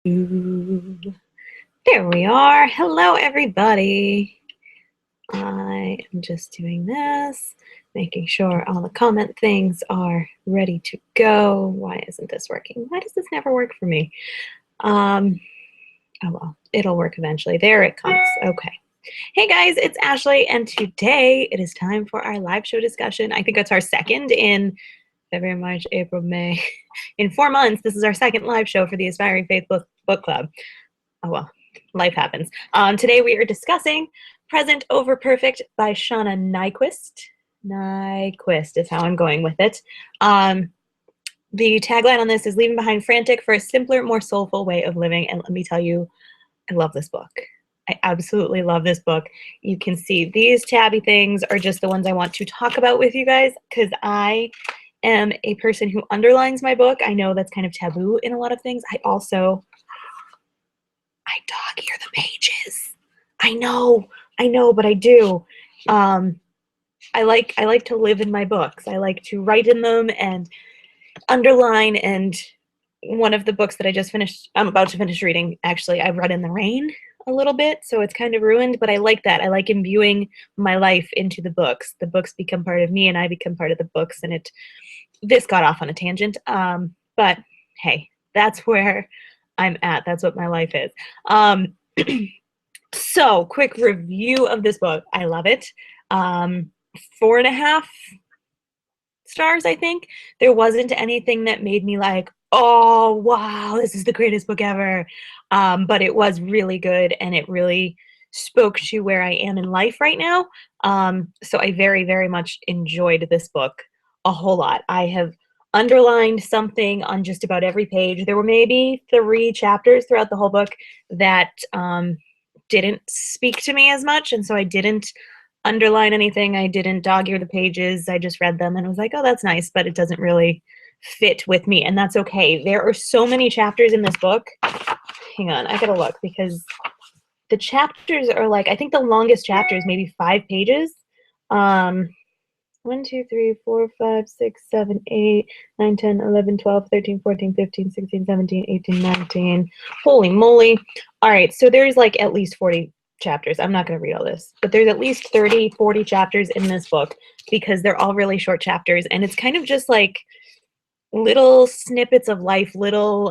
There we are. Hello, everybody. I am just doing this, making sure all the comment things are ready to go. Why isn't this working? Why does this never work for me? Oh well, it'll work eventually. There it comes. Okay. Hey guys, it's Ashley, and today it is time for our live show discussion. I think it's our second in February, March, April, May. In 4 months, this is our second live show for the Aspiring Faith Book Club. Oh well, life happens. Today we are discussing Present Over Perfect by Shauna Nyquist. Nyquist is how I'm going with it. The tagline on this is leaving behind frantic for a simpler, more soulful way of living. And let me tell you, I love this book. I absolutely love this book. You can see these tabby things are just the ones I want to talk about with you guys because I am a person who underlines my book. I know that's kind of taboo in a lot of things. I dog ear the pages. I know, but I do. I like to live in my books. I like to write in them and underline. And one of the books that I'm about to finish reading, actually, I read in the rain a little bit, so it's kind of ruined, but I like that. I like imbuing my life into the books. The books become part of me and I become part of the books, and this got off on a tangent. But hey, that's where I'm at. That's what my life is. So quick review of this book. I love it. 4.5 stars, I think. There wasn't anything that made me like, oh, wow, this is the greatest book ever. But it was really good, and it really spoke to where I am in life right now. So I very, very much enjoyed this book a whole lot. I have underlined something on just about every page. There were maybe 3 chapters throughout the whole book that didn't speak to me as much, and so I didn't underline anything. I didn't dog ear the pages. I just read them and was like, oh, that's nice, but it doesn't really fit with me, and that's okay. There are so many chapters in this book. Hang on, I gotta look because the chapters are like, I think the longest chapter is maybe 5 pages. 1, 2, 3, 4, 5, 6, 7, 8, 9, 10, 11, 12, 13, 14, 15, 16, 17, 18, 19. Holy moly. All right, so there's like at least 40 chapters. I'm not going to read all this, but there's at least 30, 40 chapters in this book because they're all really short chapters, and it's kind of just like little snippets of life, little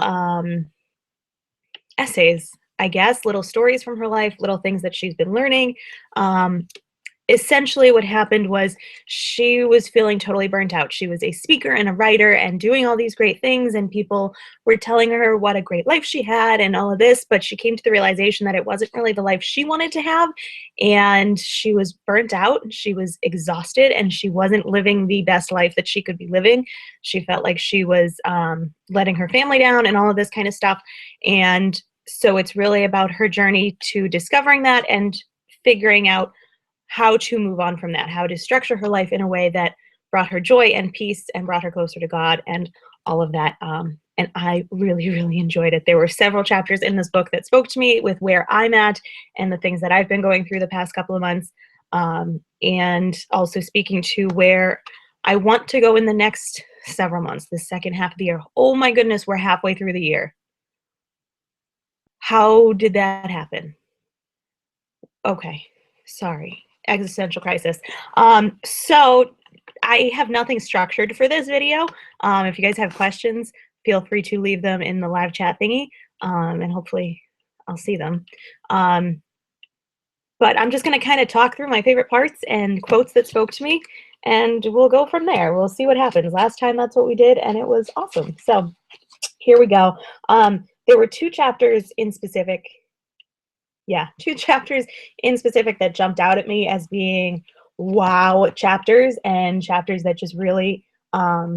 essays, I guess, little stories from her life, little things that she's been learning. Essentially what happened was she was feeling totally burnt out. She was a speaker and a writer and doing all these great things, and people were telling her what a great life she had and all of this, but she came to the realization that it wasn't really the life she wanted to have, and she was burnt out, she was exhausted, and she wasn't living the best life that she could be living. She felt like she was letting her family down and all of this kind of stuff, and so it's really about her journey to discovering that and figuring out how to move on from that, how to structure her life in a way that brought her joy and peace and brought her closer to God and all of that. And I really, really enjoyed it. There were several chapters in this book that spoke to me with where I'm at and the things that I've been going through the past couple of months, and also speaking to where I want to go in the next several months, the second half of the year. Oh my goodness, we're halfway through the year. How did that happen? Okay, sorry. Existential crisis. So I have nothing structured for this video. If you guys have questions, feel free to leave them in the live chat thingy, and hopefully I'll see them. But I'm just going to kind of talk through my favorite parts and quotes that spoke to me, and we'll go from there. We'll see what happens. Last time that's what we did, and it was awesome. So here we go. There were 2 chapters in specific. Yeah, 2 chapters in specific that jumped out at me as being wow chapters, and chapters that just really, I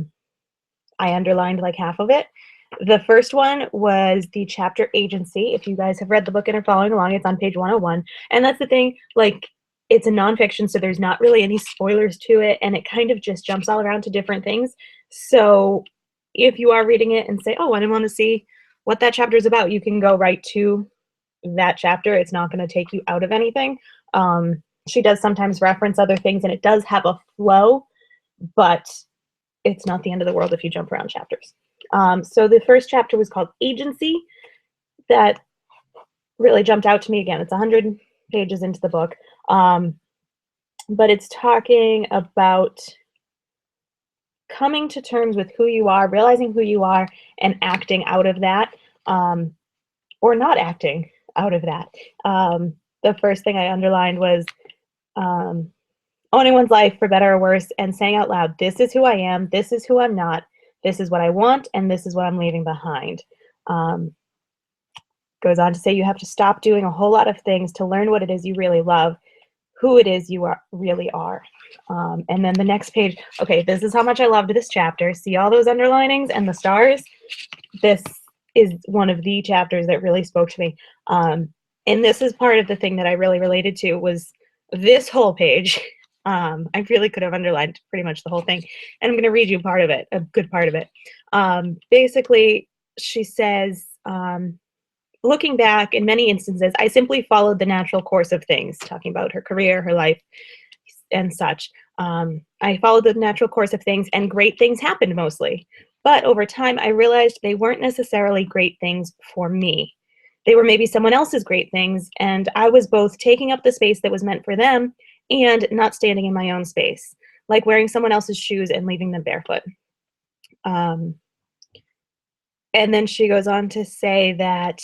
underlined like half of it. The first one was the chapter Agency. If you guys have read the book and are following along, it's on page 101. And that's the thing, like, it's a nonfiction, so there's not really any spoilers to it, and it kind of just jumps all around to different things. So if you are reading it and say, oh, I want to see what that chapter is about, you can go right to that chapter. It's not going to take you out of anything. She does sometimes reference other things, and it does have a flow, but it's not the end of the world if you jump around chapters. So the first chapter was called Agency. that really jumped out to me. Again, it's 100 pages into the book, but it's talking about coming to terms with who you are, realizing who you are, and acting out of that, or not acting out of that. The first thing I underlined was owning one's life for better or worse and saying out loud, this is who I am, this is who I'm not, this is what I want, and this is what I'm leaving behind. Goes on to say you have to stop doing a whole lot of things to learn what it is you really love, who it is you really are. And then the next page, okay, this is how much I loved this chapter. See all those underlinings and the stars? This is one of the chapters that really spoke to me. And this is part of the thing that I really related to was this whole page. I really could have underlined pretty much the whole thing. And I'm going to read you part of it, a good part of it. Basically, she says, looking back, in many instances, I simply followed the natural course of things, talking about her career, her life, and such. I followed the natural course of things, and great things happened mostly. But over time, I realized they weren't necessarily great things for me. They were maybe someone else's great things, and I was both taking up the space that was meant for them and not standing in my own space, like wearing someone else's shoes and leaving them barefoot. And then she goes on to say that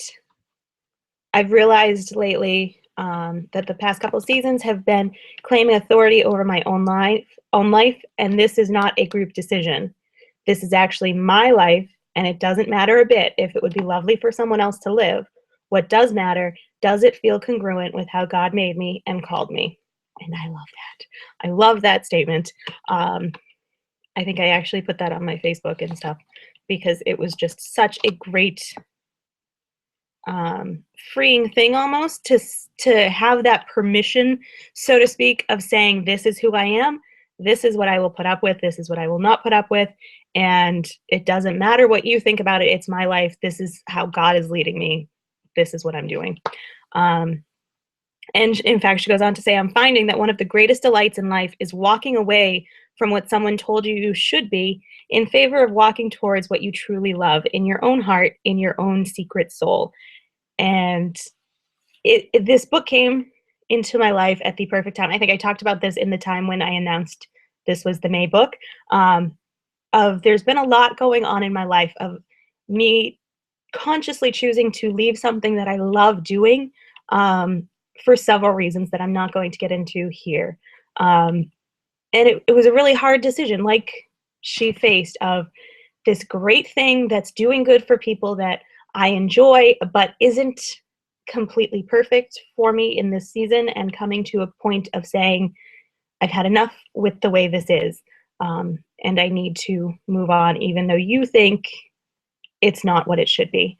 I've realized lately that the past couple of seasons have been claiming authority over my own life, and this is not a group decision. This is actually my life, and it doesn't matter a bit if it would be lovely for someone else to live. What does matter, does it feel congruent with how God made me and called me? And I love that. I love that statement. I think I actually put that on my Facebook and stuff because it was just such a great freeing thing almost to have that permission, so to speak, of saying, this is who I am, this is what I will put up with, this is what I will not put up with, and it doesn't matter what you think about it, it's my life, this is how God is leading me, this is what I'm doing. And in fact, she goes on to say, I'm finding that one of the greatest delights in life is walking away from what someone told you you should be in favor of walking towards what you truly love in your own heart, in your own secret soul. And this book came into my life at the perfect time. I think I talked about this in the time when I announced this was the May book. There's been a lot going on in my life of me consciously choosing to leave something that I love doing for several reasons that I'm not going to get into here. And it was a really hard decision, like she faced, of this great thing that's doing good for people that I enjoy, but isn't completely perfect for me in this season, and coming to a point of saying, I've had enough with the way this is, and I need to move on, even though you think it's not what it should be.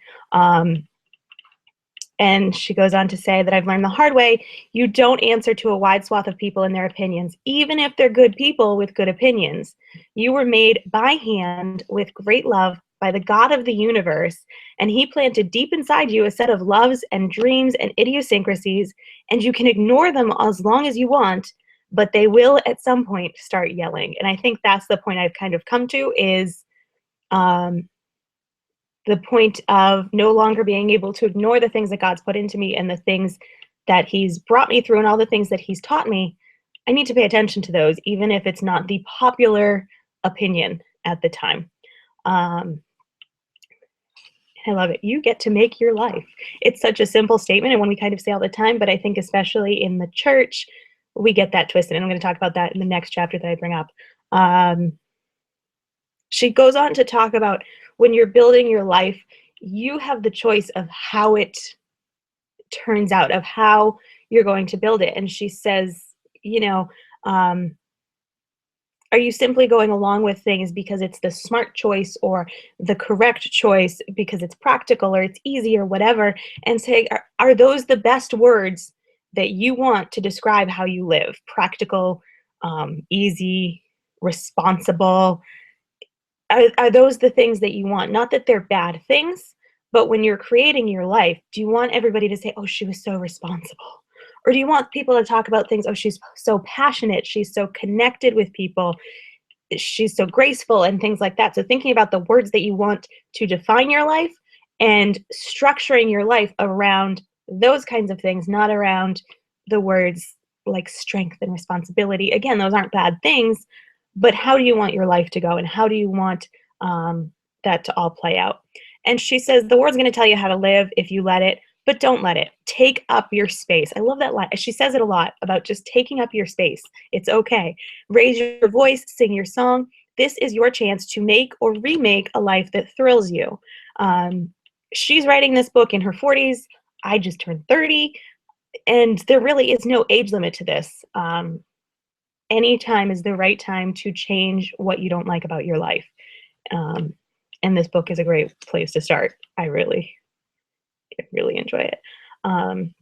And she goes on to say that I've learned the hard way, you don't answer to a wide swath of people and their opinions, even if they're good people with good opinions. You were made by hand with great love by the God of the universe, and he planted deep inside you a set of loves and dreams and idiosyncrasies, and you can ignore them as long as you want, but they will at some point start yelling. And I think that's the point I've kind of come to, is the point of no longer being able to ignore the things that God's put into me and the things that he's brought me through and all the things that he's taught me. I need to pay attention to those, even if it's not the popular opinion at the time. I love it. You get to make your life. It's such a simple statement, and one we kind of say all the time, but I think especially in the church, we get that twisted. And I'm going to talk about that in the next chapter that I bring up. She goes on to talk about when you're building your life, you have the choice of how it turns out, of how you're going to build it. And she says, you know, are you simply going along with things because it's the smart choice or the correct choice because it's practical or it's easy or whatever, and say, are those the best words that you want to describe how you live? Practical, easy, responsible. Are those the things that you want? Not that they're bad things, but when you're creating your life, do you want everybody to say, oh, she was so responsible? Or do you want people to talk about things, oh, she's so passionate, she's so connected with people, she's so graceful, and things like that? So thinking about the words that you want to define your life and structuring your life around those kinds of things, not around the words like strength and responsibility. Again, those aren't bad things, but how do you want your life to go, and how do you want that to all play out? And she says, the world's going to tell you how to live if you let it, but don't let it. Take up your space. I love that line. She says it a lot about just taking up your space. It's okay. Raise your voice, sing your song. This is your chance to make or remake a life that thrills you. She's writing this book in her 40s. I just turned 30, and there really is no age limit to this. Any time is the right time to change what you don't like about your life. And this book is a great place to start. I really enjoy it. And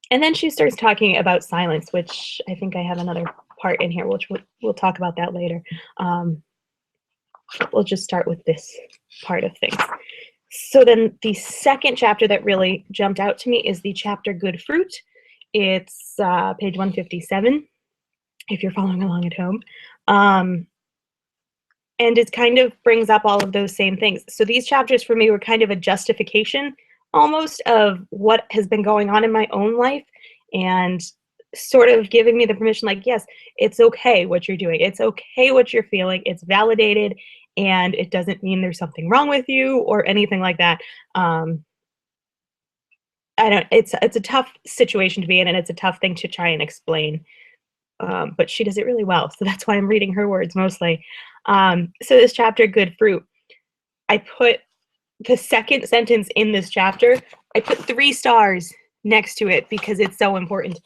then she starts talking about silence, which I think I have another part in here, which we'll talk about that later. We'll just start with this part of things. So then the second chapter that really jumped out to me is the chapter Good Fruit. It's page 157, if you're following along at home. And it kind of brings up all of those same things. So these chapters for me were kind of a justification almost of what has been going on in my own life, and sort of giving me the permission, like, yes, it's okay what you're doing. It's okay what you're feeling. It's validated, and it doesn't mean there's something wrong with you or anything like that. It's a tough situation to be in, and it's a tough thing to try and explain. But she does it really well. So that's why I'm reading her words mostly. So this chapter, Good Fruit, I put the second sentence in this chapter, I put 3 stars next to it because it's so important.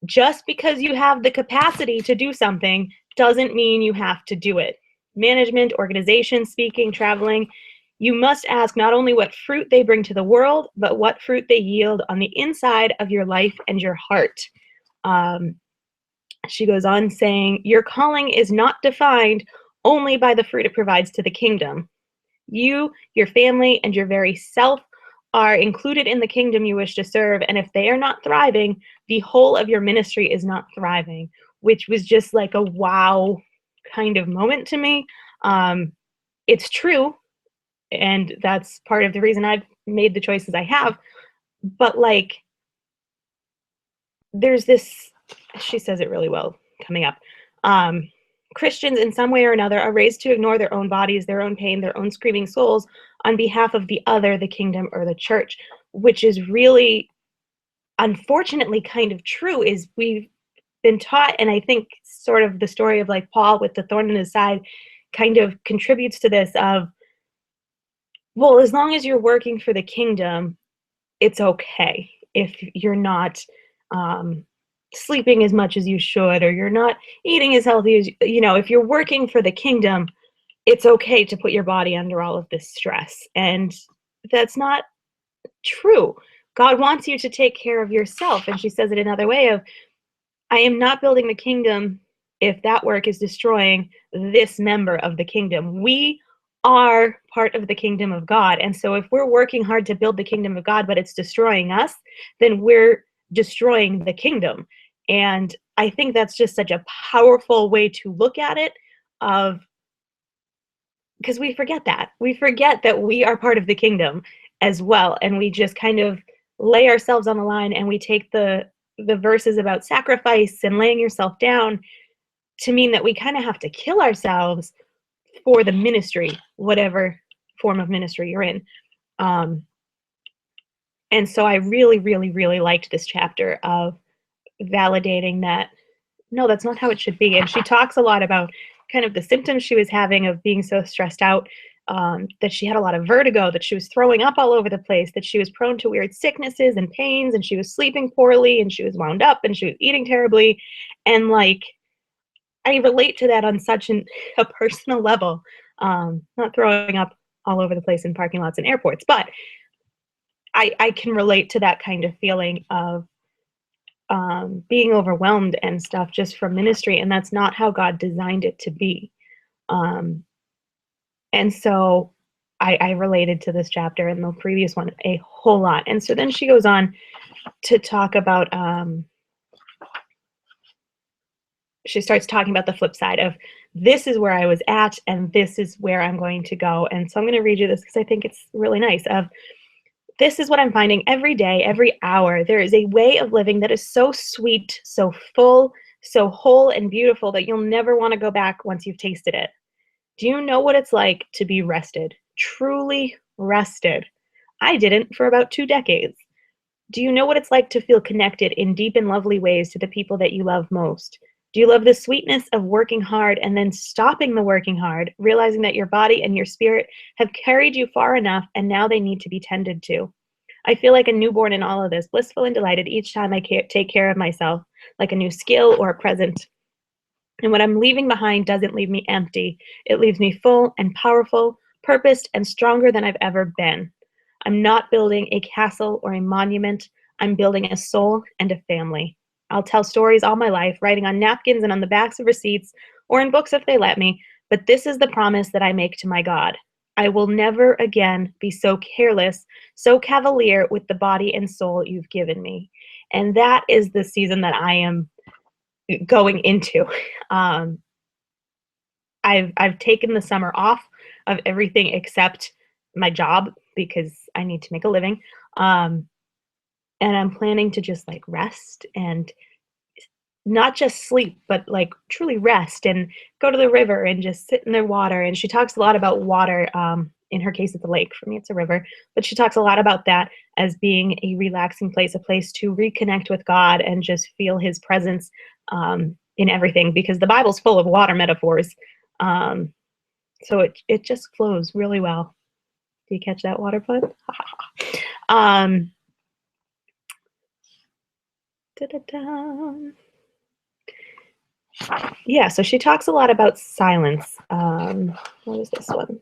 Just because you have the capacity to do something doesn't mean you have to do it. Management, organization, speaking, traveling, you must ask not only what fruit they bring to the world, but what fruit they yield on the inside of your life and your heart. She goes on saying, your calling is not defined only by the fruit it provides to the kingdom. You, your family, and your very self are included in the kingdom you wish to serve, and if they are not thriving, the whole of your ministry is not thriving, which was just like a wow kind of moment to me. It's true, and that's part of the reason I've made the choices I have, but like, there's this, she says it really well coming up. Christians in some way or another are raised to ignore their own bodies, their own pain, their own screaming souls on behalf of the other, the kingdom, or the church, which is really, unfortunately, kind of true. Is we've been taught, and I think sort of the story of like Paul with the thorn in his side kind of contributes to this of, well, as long as you're working for the kingdom, it's okay if you're not sleeping as much as you should, or you're not eating as healthy as, if you're working for the kingdom, it's okay to put your body under all of this stress. And that's not true. God wants you to take care of yourself. And she says it another way of, I am not building the kingdom if that work is destroying this member of the kingdom. We are part of the kingdom of God. And so if we're working hard to build the kingdom of God, but it's destroying us, then we're destroying the kingdom. And I think that's just such a powerful way to look at it, because we forget that. We forget that we are part of the kingdom as well. And we just kind of lay ourselves on the line, and we take the verses about sacrifice and laying yourself down to mean that we kind of have to kill ourselves for the ministry, whatever form of ministry you're in. And so I really, really, really liked this chapter of validating that, no, that's not how it should be. And she talks a lot about kind of the symptoms she was having of being so stressed out, that she had a lot of vertigo, that she was throwing up all over the place, that she was prone to weird sicknesses and pains, and she was sleeping poorly, and she was wound up, and she was eating terribly. And like, I relate to that on such a personal level, not throwing up all over the place in parking lots and airports, but I can relate to that kind of feeling of being overwhelmed and stuff just from ministry, and that's not how God designed it to be. And so I related to this chapter and the previous one a whole lot. And so then she goes on to talk about she starts talking about the flip side of this is where I was at and this is where I'm going to go. And so I'm going to read you this because I think it's really nice. This is what I'm finding every day, every hour. There is a way of living that is so sweet, so full, so whole and beautiful that you'll never want to go back once you've tasted it. Do you know what it's like to be rested? Truly rested. I didn't for about 2 decades. Do you know what it's like to feel connected in deep and lovely ways to the people that you love most? Do you love the sweetness of working hard and then stopping the working hard, realizing that your body and your spirit have carried you far enough and now they need to be tended to? I feel like a newborn in all of this, blissful and delighted each time I take care of myself, like a new skill or a present. And what I'm leaving behind doesn't leave me empty. It leaves me full and powerful, purposed and stronger than I've ever been. I'm not building a castle or a monument. I'm building a soul and a family. I'll tell stories all my life, writing on napkins and on the backs of receipts, or in books if they let me, but this is the promise that I make to my God. I will never again be so careless, so cavalier with the body and soul you've given me. And that is the season that I am going into. Um, I've taken the summer off of everything except my job because I need to make a living. Um, and I'm planning to just like rest and not just sleep, but like truly rest and go to the river and just sit in the water. And she talks a lot about water. In her case, it's a lake. For me, it's a river. But she talks a lot about that as being a relaxing place, a place to reconnect with God and just feel His presence in everything. Because the Bible's full of water metaphors, um, so it just flows really well. Do you catch that water pun? um, da-da-da. Yeah, so she talks a lot about silence. What is this one?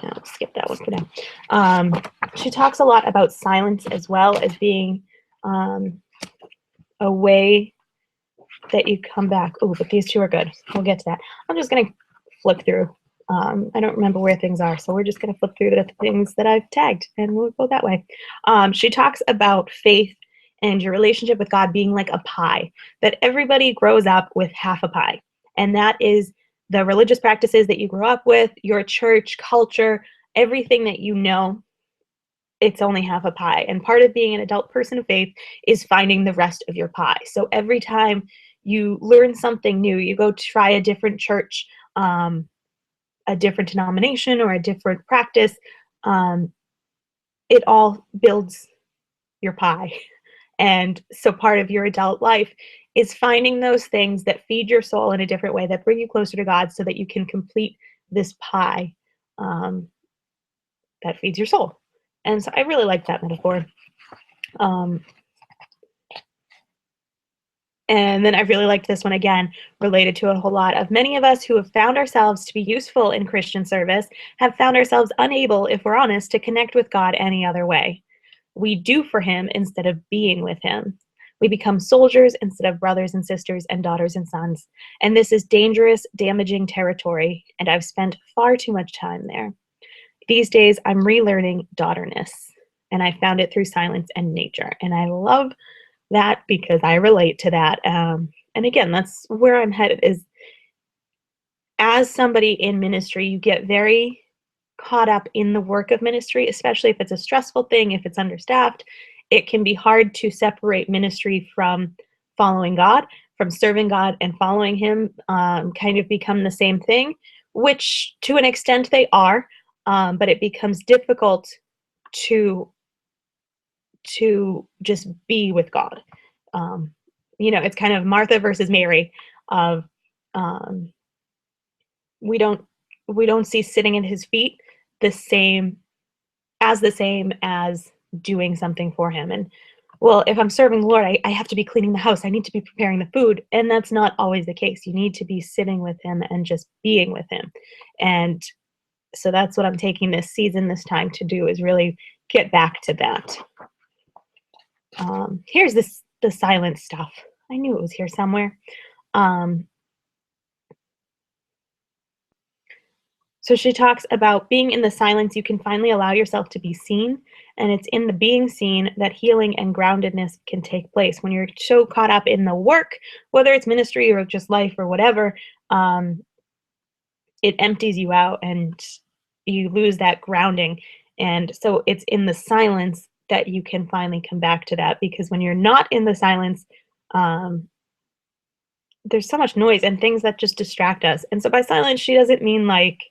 No, I'll skip that one for now. She talks a lot about silence as well as being a way that you come back. Oh, but these two are good. We'll get to that. I'm just going to flip through. I don't remember where things are, so we're just going to flip through the things that I've tagged, and we'll go that way. She talks about faith and your relationship with God being like a pie, that everybody grows up with half a pie, and that is the religious practices that you grew up with, your church, culture, everything that you know. It's only half a pie, and part of being an adult person of faith is finding the rest of your pie. So every time you learn something new, you go try a different church, a different denomination, or a different practice, it all builds your pie. And so part of your adult life is finding those things that feed your soul in a different way, that bring you closer to God so that you can complete this pie that feeds your soul. And so I really like that metaphor. And then I really liked this one again, related to a whole lot of many of us who have found ourselves to be useful in Christian service have found ourselves unable, if we're honest, to connect with God any other way. We do for Him instead of being with Him. We become soldiers instead of brothers and sisters and daughters and sons. And this is dangerous, damaging territory, and I've spent far too much time there. These days, I'm relearning daughterness, and I found it through silence and nature. And I love that because I relate to that. And again, that's where I'm headed, is as somebody in ministry, you get very caught up in the work of ministry, especially if it's a stressful thing, if it's understaffed. It can be hard to separate ministry from following God, from serving God and following Him, kind of become the same thing, which to an extent they are, but it becomes difficult to just be with God. It's kind of Martha versus Mary of we don't see sitting at His feet the same as doing something for Him. And well, if I'm serving the Lord, I have to be cleaning the house. I need to be preparing the food. And that's not always the case. You need to be sitting with Him and just being with Him. And so that's what I'm taking this season, this time to do, is really get back to that. Here's the silent stuff. I knew it was here somewhere. So she talks about being in the silence, you can finally allow yourself to be seen, and it's in the being seen that healing and groundedness can take place. When you're so caught up in the work, whether it's ministry or just life or whatever, um, it empties you out and you lose that grounding. And so it's in the silence that you can finally come back to that, because when you're not in the silence, um, there's so much noise and things that just distract us. And so by silence, she doesn't mean like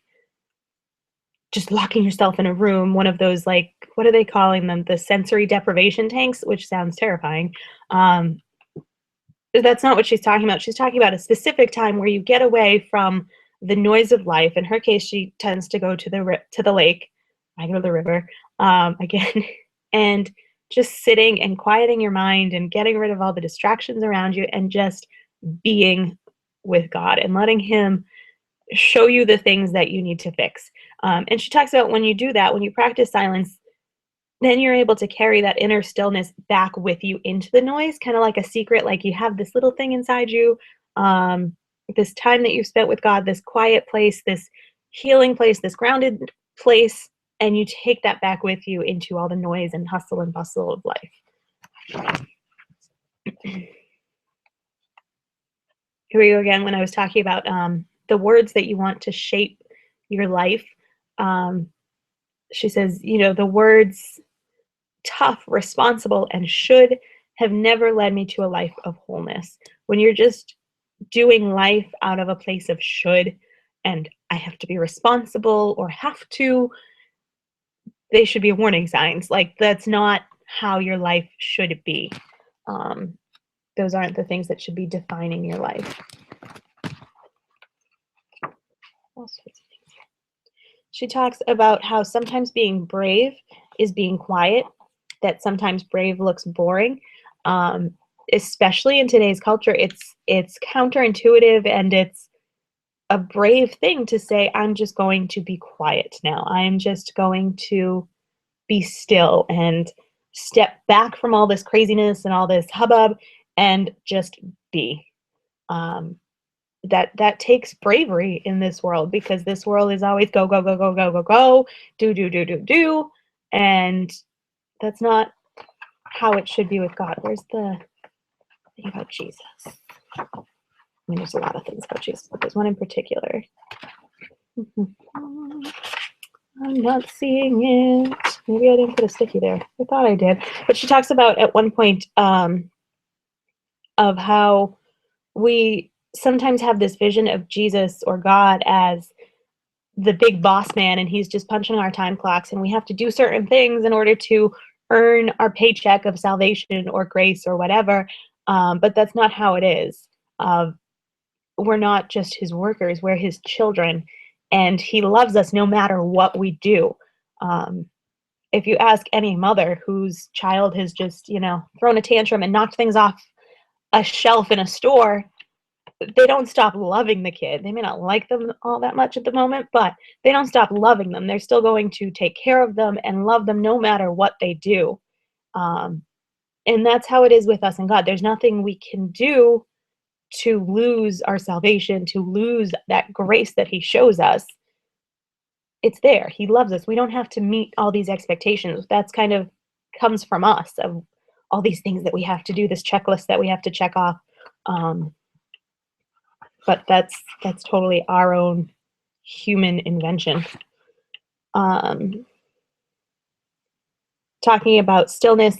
just locking yourself in a room, one of those, like, what are they calling them? The sensory deprivation tanks, which sounds terrifying. Um, that's not what she's talking about. She's talking about a specific time where you get away from the noise of life. In her case, she tends to go to the lake. I go to the river again, and just sitting and quieting your mind and getting rid of all the distractions around you and just being with God and letting Him show you the things that you need to fix. And she talks about when you do that, when you practice silence, then you're able to carry that inner stillness back with you into the noise, kind of like a secret, like you have this little thing inside you, this time that you've spent with God, this quiet place, this healing place, this grounded place, and you take that back with you into all the noise and hustle and bustle of life. Here we go again when I was talking about the words that you want to shape your life. She says, the words tough, responsible, and should have never led me to a life of wholeness. When you're just doing life out of a place of should and I have to be responsible or have to, they should be warning signs. Like, that's not how your life should be. Those aren't the things that should be defining your life. She talks about how sometimes being brave is being quiet, that sometimes brave looks boring. Especially in today's culture, it's counterintuitive, and it's a brave thing to say, I'm just going to be quiet now. I'm just going to be still and step back from all this craziness and all this hubbub and just be. That takes bravery in this world, because this world is always go, go, go, go, go, go, go, do, and that's not how it should be with God. Where's the thing about Jesus? I mean, there's a lot of things about Jesus, but there's one in particular. I'm not seeing it. Maybe I didn't put a sticky there. I thought I did. But she talks about at one point of how we sometimes have this vision of Jesus or God as the big boss man, and he's just punching our time clocks, and we have to do certain things in order to earn our paycheck of salvation or grace or whatever. But that's not how it is. We're not just his workers, we're his children, and he loves us no matter what we do. If you ask any mother whose child has just, thrown a tantrum and knocked things off a shelf in a store, they don't stop loving the kid. They may not like them all that much at the moment, but they don't stop loving them. They're still going to take care of them and love them no matter what they do. And that's how it is with us and God. There's nothing we can do to lose our salvation, to lose that grace that he shows us. It's there. He loves us. We don't have to meet all these expectations. That's kind of comes from us, of all these things that we have to do, this checklist that we have to check off. But that's totally our own human invention. Talking about stillness,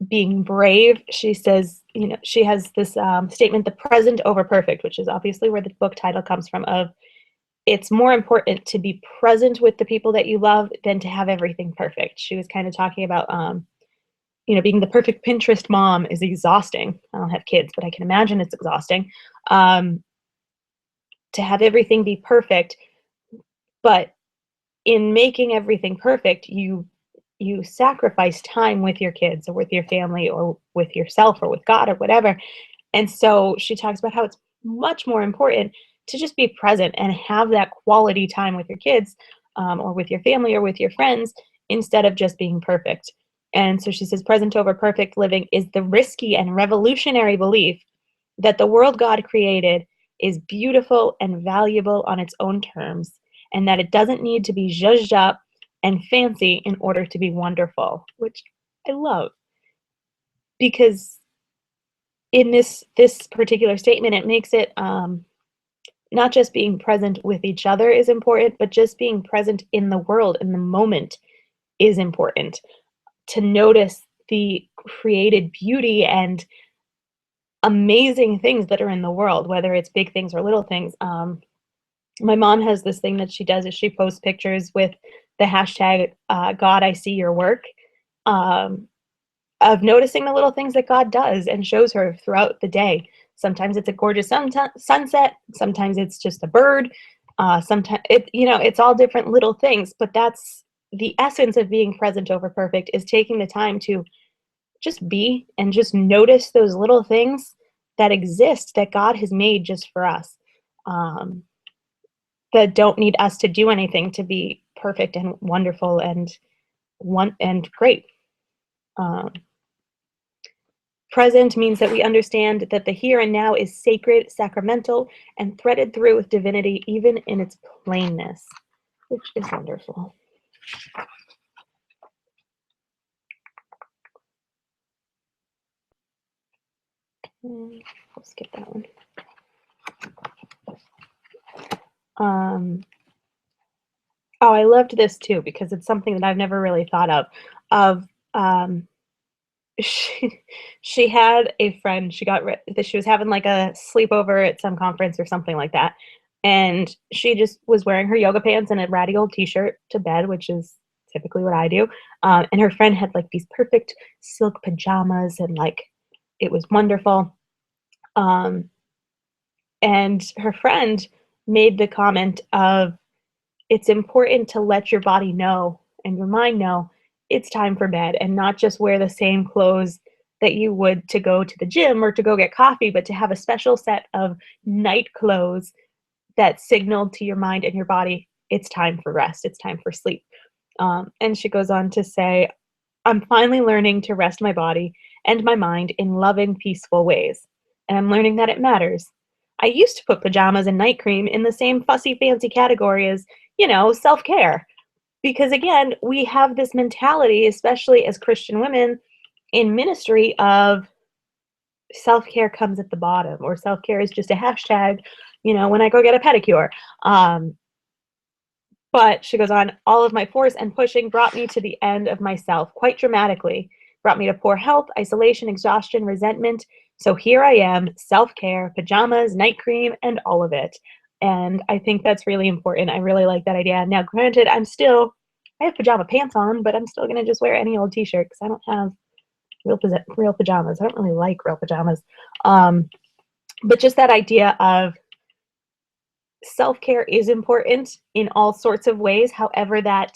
being brave, she says, she has this statement, the present over perfect, which is obviously where the book title comes from, of it's more important to be present with the people that you love than to have everything perfect. She was kind of talking about, being the perfect Pinterest mom is exhausting. I don't have kids, but I can imagine it's exhausting. To have everything be perfect, but in making everything perfect, you sacrifice time with your kids or with your family or with yourself or with God or whatever. And so she talks about how it's much more important to just be present and have that quality time with your kids or with your family or with your friends, instead of just being perfect. And so she says, present over perfect living is the risky and revolutionary belief that the world God created is beautiful and valuable on its own terms, and that it doesn't need to be zhuzhed up and fancy in order to be wonderful, which I love. Because in this particular statement, it makes it not just being present with each other is important, but just being present in the world, in the moment, is important. To notice the created beauty and amazing things that are in the world, whether it's big things or little things. My mom has this thing that she does is she posts pictures with the hashtag God, I see your work, um, of noticing the little things that God does and shows her throughout the day. Sometimes it's a gorgeous sunset. Sometimes it's just a bird. Sometimes it's all different little things. But that's the essence of being present over perfect, is taking the time to just be and just notice those little things that exist that God has made just for us, um, that don't need us to do anything to be perfect and wonderful and great. Um, Present means that we understand that the here and now is sacred, sacramental, and threaded through with divinity, even in its plainness, which is wonderful. I'll skip that one. Oh, I loved this too because it's something that I've never really thought of. Of she she had a friend. She was having like a sleepover at some conference or something like that, and she just was wearing her yoga pants and a ratty old t-shirt to bed, which is typically what I do. And her friend had like these perfect silk pajamas, and like it was wonderful. Um, and her friend made the comment of, it's important to let your body know and your mind know it's time for bed, and not just wear the same clothes that you would to go to the gym or to go get coffee, but to have a special set of night clothes that signal to your mind and your body it's time for rest, it's time for sleep. And she goes on to say, I'm finally learning to rest my body and my mind in loving, peaceful ways. And I'm learning that it matters. I used to put pajamas and night cream in the same fussy, fancy category as, self care. Because again, we have this mentality, especially as Christian women in ministry, of self care comes at the bottom, or self care is just a hashtag, when I go get a pedicure. But she goes on, all of my force and pushing brought me to the end of myself quite dramatically, brought me to poor health, isolation, exhaustion, resentment. So here I am, self-care, pajamas, night cream, and all of it. And I think that's really important. I really like that idea. Now, granted, I have pajama pants on, but I'm still going to just wear any old t-shirt because I don't have real pajamas. I don't really like real pajamas. But just that idea of self-care is important in all sorts of ways, however that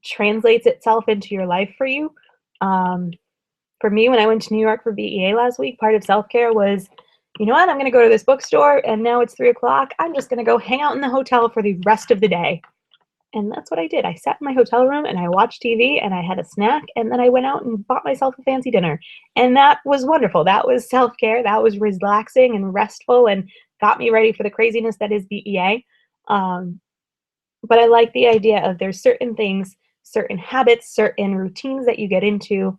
translates itself into your life for you. For me, when I went to New York for BEA last week, part of self-care was, you know what, I'm going to go to this bookstore, and now it's 3 o'clock. I'm just going to go hang out in the hotel for the rest of the day. And that's what I did. I sat in my hotel room and I watched TV and I had a snack, and then I went out and bought myself a fancy dinner. And that was wonderful. That was self-care. That was relaxing and restful and got me ready for the craziness that is BEA. But I like the idea of there's certain things, certain habits, certain routines that you get into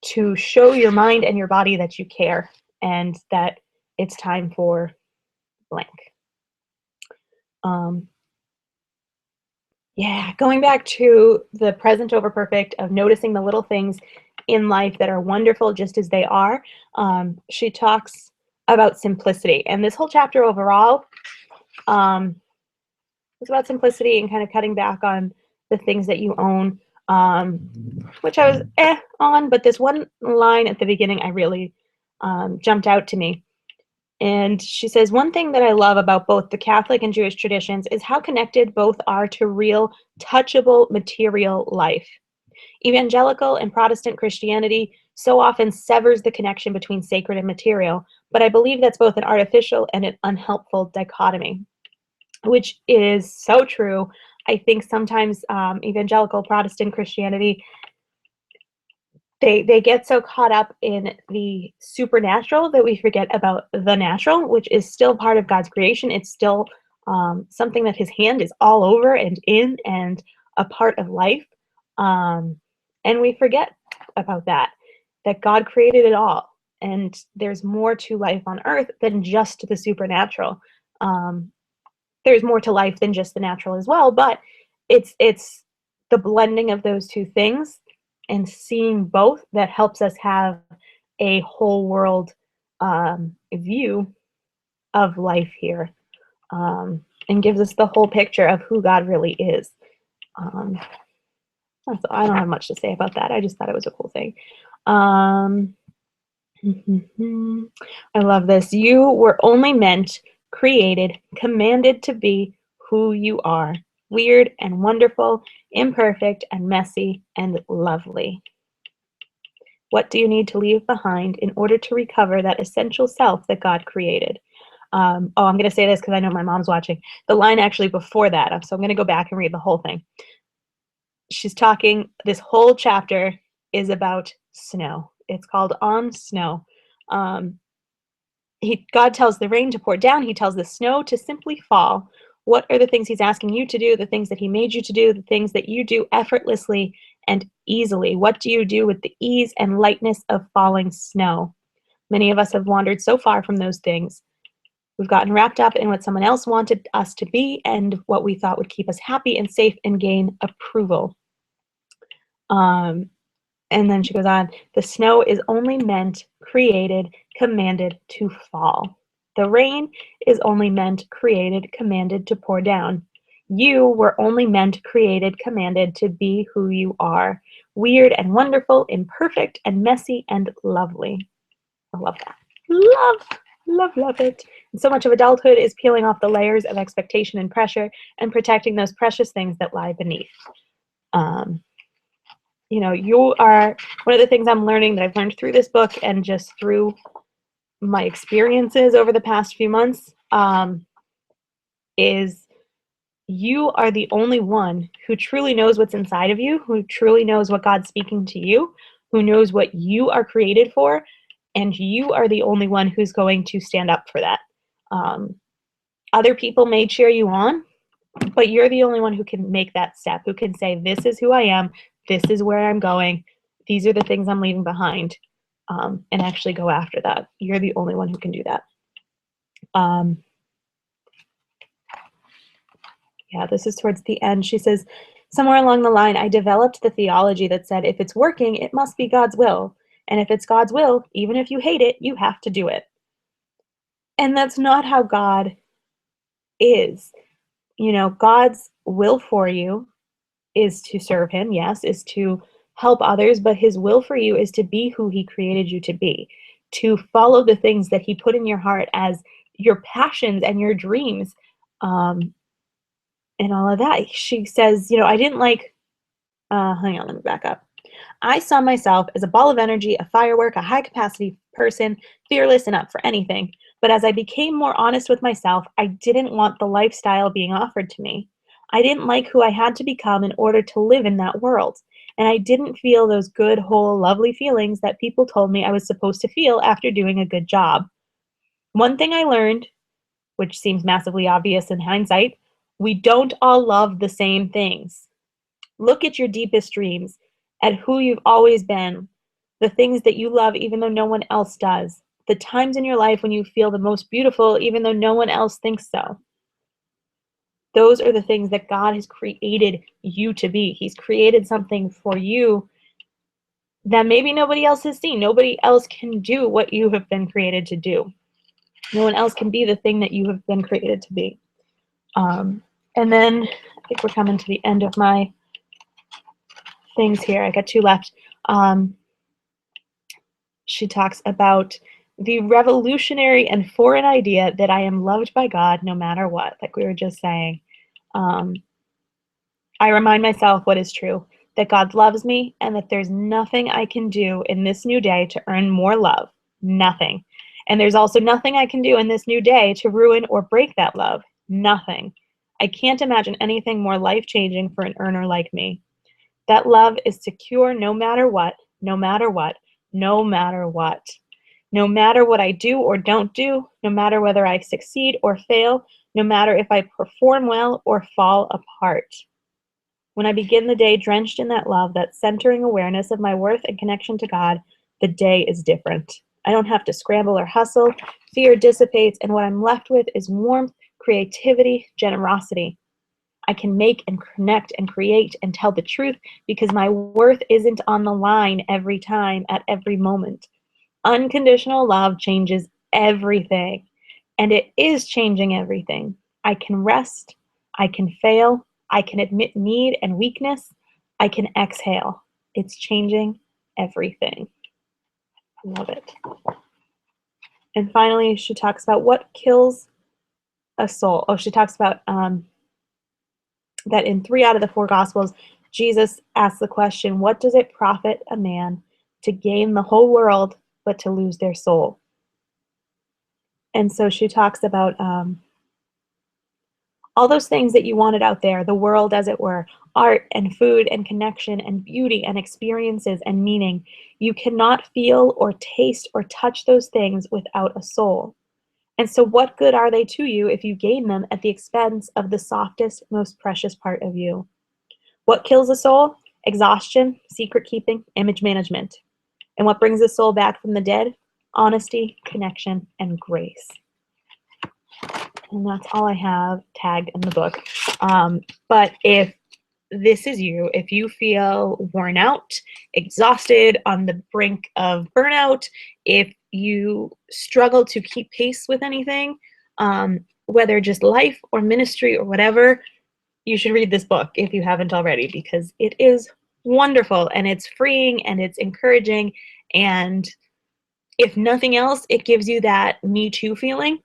to show your mind and your body that you care and that it's time for blank. Yeah, going back to the present over perfect, of noticing the little things in life that are wonderful just as they are. She talks about simplicity, and this whole chapter overall is about simplicity and kind of cutting back on the things that you own, which I was on, but this one line at the beginning I really jumped out to me. And she says, one thing that I love about both the Catholic and Jewish traditions is how connected both are to real, touchable, material life. Evangelical and Protestant Christianity so often severs the connection between sacred and material, but I believe that's both an artificial and an unhelpful dichotomy, which is so true. I think sometimes evangelical Protestant Christianity, they get so caught up in the supernatural that we forget about the natural, which is still part of God's creation. It's still something that his hand is all over and in and a part of life. Um, and we forget about that God created it all. And there's more to life on earth than just the supernatural. Um, there's more to life than just the natural as well, but it's the blending of those two things and seeing both that helps us have a whole world view of life here, and gives us the whole picture of who God really is. Um, I don't have much to say about that. I just thought it was a cool thing. Um, I love this. You were only meant, created, commanded to be who you are. Weird and wonderful, imperfect and messy and lovely. What do you need to leave behind in order to recover that essential self that God created? I'm going to say this because I know my mom's watching. The line actually before that, so I'm going to go back and read the whole thing. She's talking, this whole chapter is about snow. It's called On Snow. God tells the rain to pour down. He tells the snow to simply fall. What are the things he's asking you to do, the things that he made you to do, the things that you do effortlessly and easily? What do you do with the ease and lightness of falling snow? Many of us have wandered so far from those things. We've gotten wrapped up in what someone else wanted us to be and what we thought would keep us happy and safe and gain approval. And then she goes on, the snow is only meant, created, commanded to fall. The rain is only meant, created, commanded to pour down. You were only meant, created, commanded to be who you are. Weird and wonderful, imperfect and messy and lovely. I love that. Love it. And so much of adulthood is peeling off the layers of expectation and pressure and protecting those precious things that lie beneath. You are, one of the things I'm learning that I've learned through this book and just through my experiences over the past few months, is you are the only one who truly knows what's inside of you, who truly knows what God's speaking to you, who knows what you are created for, and you are the only one who's going to stand up for that. Other people may cheer you on, but you're the only one who can make that step, who can say, this is who I am, this is where I'm going, these are the things I'm leaving behind, and actually go after that. You're the only one who can do that. Yeah, this is towards the end. She says, somewhere along the line, I developed the theology that said, if it's working, it must be God's will. And if it's God's will, even if you hate it, you have to do it. And that's not how God is. God's will for you is to serve him, yes, is to help others, but his will for you is to be who he created you to be, to follow the things that he put in your heart as your passions and your dreams, and all of that. She says, I didn't like, hang on, let me back up. I saw myself as a ball of energy, a firework, a high capacity person, fearless and up for anything. But as I became more honest with myself, I didn't want the lifestyle being offered to me. I didn't like who I had to become in order to live in that world. And I didn't feel those good, whole, lovely feelings that people told me I was supposed to feel after doing a good job. One thing I learned, which seems massively obvious in hindsight, we don't all love the same things. Look at your deepest dreams, at who you've always been, the things that you love even though no one else does, the times in your life when you feel the most beautiful even though no one else thinks so. Those are the things that God has created you to be. He's created something for you that maybe nobody else has seen. Nobody else can do what you have been created to do. No one else can be the thing that you have been created to be. And then I think we're coming to the end of my things here. I got two left. She talks about the revolutionary and foreign idea that I am loved by God no matter what, like we were just saying. I remind myself what is true, that God loves me and that there's nothing I can do in this new day to earn more love. Nothing. And there's also nothing I can do in this new day to ruin or break that love. Nothing. I can't imagine anything more life-changing for an earner like me. That love is secure no matter what, no matter what, no matter what. No matter what I do or don't do, no matter whether I succeed or fail, no matter if I perform well or fall apart. When I begin the day drenched in that love, that centering awareness of my worth and connection to God, the day is different. I don't have to scramble or hustle. Fear dissipates, and what I'm left with is warmth, creativity, generosity. I can make and connect and create and tell the truth because my worth isn't on the line every time, at every moment. Unconditional love changes everything, and it is changing everything. I can rest, I can fail, I can admit need and weakness, I can exhale. It's changing everything. I love it. And finally, she talks about what kills a soul. Oh, she talks about that in 3 out of the 4 Gospels, Jesus asks the question, what does it profit a man to gain the whole world but to lose their soul? And so she talks about all those things that you wanted out there, the world as it were, art and food and connection and beauty and experiences and meaning. You cannot feel or taste or touch those things without a soul. And so what good are they to you if you gain them at the expense of the softest, most precious part of you? What kills a soul? Exhaustion, secret keeping, image management. And what brings a soul back from the dead? Honesty, connection, and grace. And that's all I have tagged in the book. But if this is you, if you feel worn out, exhausted, on the brink of burnout, if you struggle to keep pace with anything, whether just life or ministry or whatever, you should read this book if you haven't already, because it is wonderful and it's freeing and it's encouraging. And if nothing else, it gives you that Me Too feeling.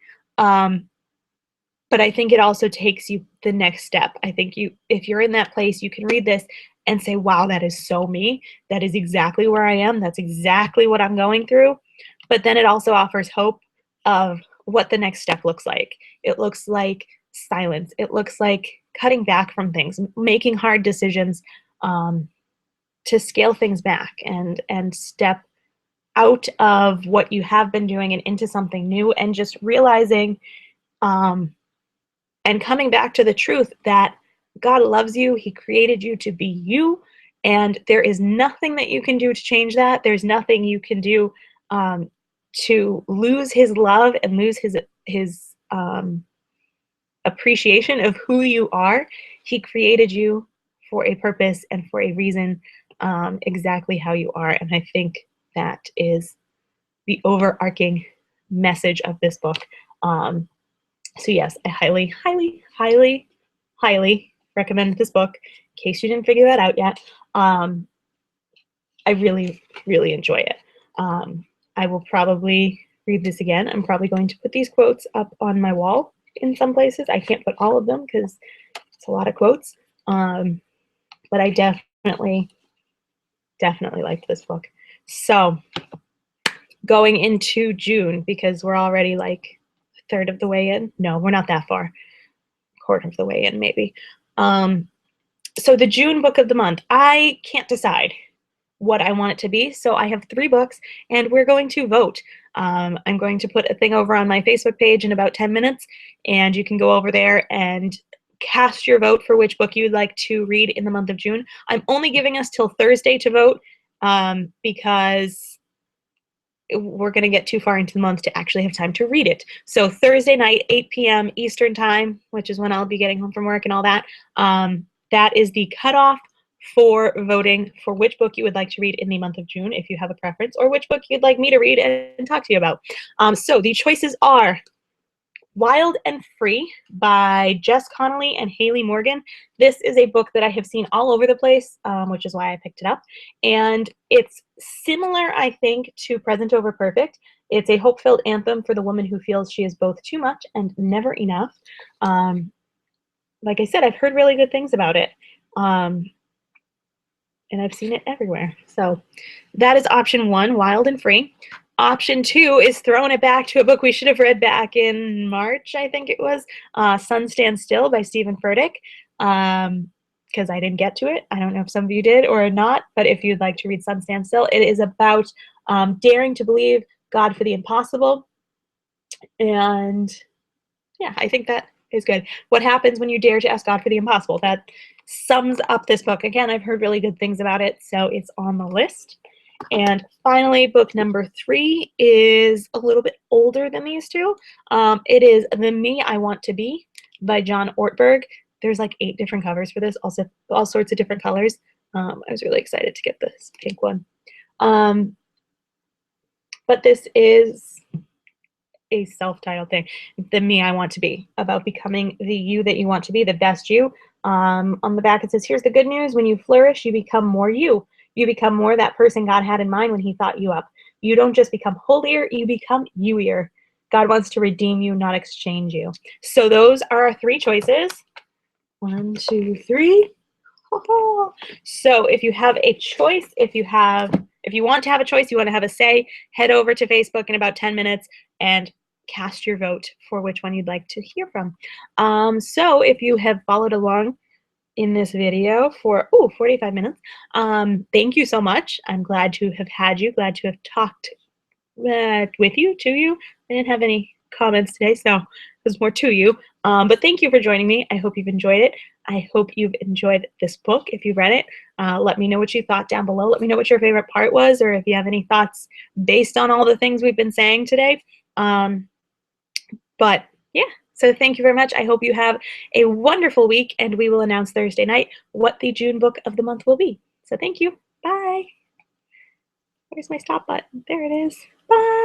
But I think it also takes you the next step. I think if you're in that place, you can read this and say, wow, that is so me. That is exactly where I am. That's exactly what I'm going through. But then it also offers hope of what the next step looks like. It looks like silence. It looks like cutting back from things, making hard decisions to scale things back and step out of what you have been doing and into something new, and just realizing and coming back to the truth that God loves you. He created you to be you, and there is nothing that you can do to change that. There's nothing you can do to lose his love and lose his appreciation of who you are. He created you for a purpose and for a reason, exactly how you are. And I think that is the overarching message of this book. So yes, I highly, highly, highly, highly recommend this book in case you didn't figure that out yet. I really, really enjoy it. I will probably read this again. I'm probably going to put these quotes up on my wall in some places. I can't put all of them because it's a lot of quotes. But I definitely liked this book. So going into June, because we're already like a third of the way in. No, we're not that far. Quarter of the way in, maybe. So the June book of the month, I can't decide what I want it to be. So I have 3 books, and we're going to vote. I'm going to put a thing over on my Facebook page in about 10 minutes, and you can go over there and cast your vote for which book you'd like to read in the month of June. I'm only giving us till Thursday to vote because we're going to get too far into the month to actually have time to read it. So Thursday night, 8 p.m. Eastern time, which is when I'll be getting home from work and all that, that is the cutoff for voting for which book you would like to read in the month of June, if you have a preference, or which book you'd like me to read and talk to you about. So the choices are Wild and Free by Jess Connolly and Haley Morgan. This is a book that I have seen all over the place, which is why I picked it up. And it's similar, I think, to Present Over Perfect. It's a hope-filled anthem for the woman who feels she is both too much and never enough. Like I said, I've heard really good things about it. And I've seen it everywhere. So that is option 1, Wild and Free. Option 2 is throwing it back to a book we should have read back in March, I think it was, Sun Stands Still by Stephen Furtick, because I didn't get to it. I don't know if some of you did or not, but if you'd like to read Sun Stands Still, it is about daring to believe God for the impossible. And yeah, I think that is good. What happens when you dare to ask God for the impossible? That sums up this book. Again, I've heard really good things about it, so it's on the list. And finally, book number 3 is a little bit older than these two. It is The Me I Want to Be by John Ortberg. There's like 8 different covers for this, also all sorts of different colors. I was really excited to get this pink one. But this is a self-titled thing, The Me I Want to Be, about becoming the you that you want to be, the best you. On the back it says, here's the good news: when you flourish, you become more you. You become more that person God had in mind when he thought you up. You don't just become holier, you become you-ier. God wants to redeem you, not exchange you. So those are our 3 choices. 1, 2, 3. So if you have a choice, if you want to have a choice, you want to have a say, head over to Facebook in about 10 minutes and cast your vote for which one you'd like to hear from. So if you have followed along in this video for 45 minutes, thank you so much. I'm glad to have had you, glad to have talked with you, to you. I didn't have any comments today, so there's more to you. But thank you for joining me. I hope you've enjoyed it. I hope you've enjoyed this book. If you've read it, let me know what you thought down below. Let me know what your favorite part was, or if you have any thoughts based on all the things we've been saying today. But yeah, so thank you very much. I hope you have a wonderful week, and we will announce Thursday night what the June book of the month will be. So thank you. Bye. Where's my stop button? There it is. Bye.